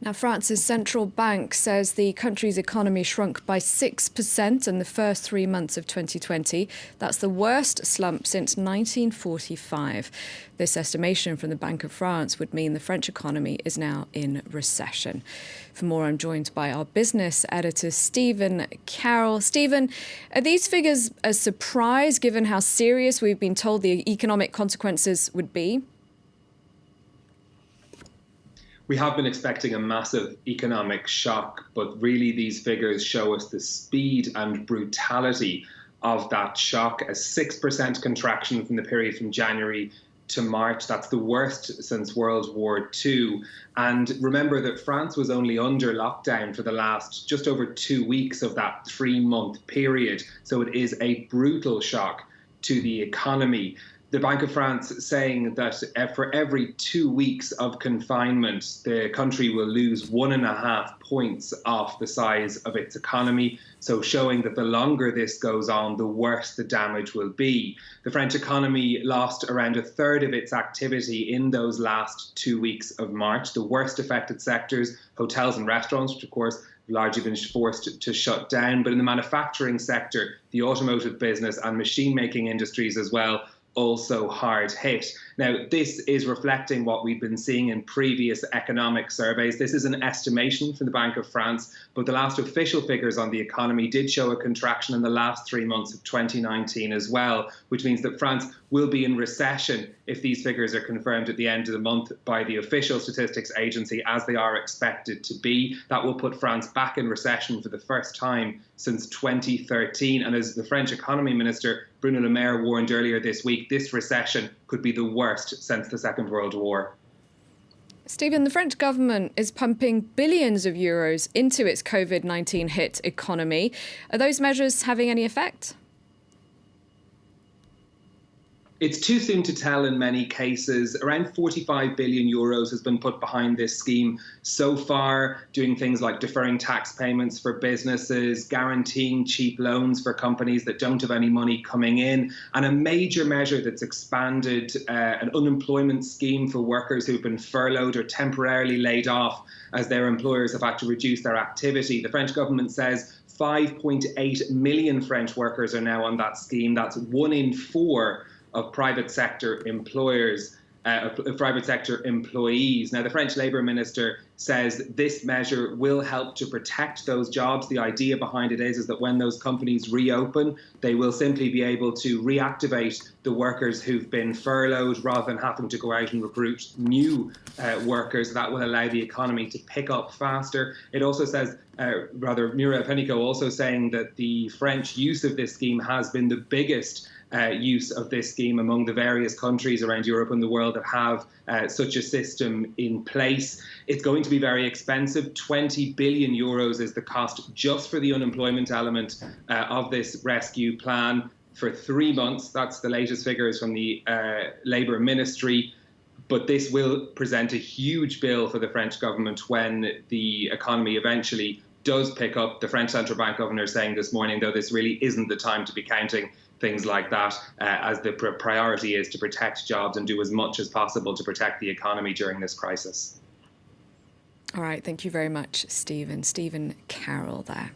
Now, France's central bank says the country's economy shrunk by 6% in the first 3 months of 2020. That's the worst slump since 1945. This estimation from the Bank of France would mean the French economy is now in recession. For more, I'm joined by our business editor, Stephen Carroll. Stephen, are these figures a surprise given how serious we've been told the economic consequences would be? We have been expecting a massive economic shock, but really these figures show us the speed and brutality of that shock. A 6% contraction from the period from January to March. That's the worst since World War II. And remember that France was only under lockdown for the last just over 2 weeks of that 3-month period. So it is a brutal shock to the economy. The Bank of France saying that for every 2 weeks of confinement, the country will lose 1.5 points off the size of its economy. So showing that the longer this goes on, the worse the damage will be. The French economy lost around 1/3 of its activity in those last 2 weeks of March. The worst affected sectors, hotels and restaurants, which of course have largely been forced to shut down. But in the manufacturing sector, the automotive business and machine making industries as well, also hard hit. Now, this is reflecting what we've been seeing in previous economic surveys. This is an estimation from the Bank of France, but the last official figures on the economy did show a contraction in the last 3 months of 2019 as well, which means that France will be in recession if these figures are confirmed at the end of the month by the official statistics agency, as they are expected to be. That will put France back in recession for the first time since 2013. And as the French economy minister, Bruno Le Maire, warned earlier this week, this recession could be the worst since the Second World War. Stephen, the French government is pumping billions of euros into its COVID-19 hit economy. Are those measures having any effect? It's too soon to tell in many cases. Around 45 billion euros has been put behind this scheme so far, doing things like deferring tax payments for businesses, guaranteeing cheap loans for companies that don't have any money coming in, and a major measure that's expanded an unemployment scheme for workers who've been furloughed or temporarily laid off as their employers have had to reduce their activity. The French government says 5.8 million French workers are now on that scheme. That's 1 in 4 of private sector employers, private sector employees. Now, the French Labour Minister says this measure will help to protect those jobs. The idea behind it is that when those companies reopen, they will simply be able to reactivate the workers who've been furloughed rather than having to go out and recruit new workers. That will allow the economy to pick up faster. It also says, Muriel Pénicaud also saying that the French use of this scheme has been the biggest use of this scheme among the various countries around Europe and the world that have such a system in place. It's going to be very expensive. 20 billion euros is the cost just for the unemployment element of this rescue plan for 3 months. That's the latest figures from the Labour Ministry. But this will present a huge bill for the French government when the economy eventually does pick up. The French Central Bank governor saying this morning, though, this really isn't the time to be counting things like that, as the priority is to protect jobs and do as much as possible to protect the economy during this crisis. All right, thank you very much, Stephen. Stephen Carroll there.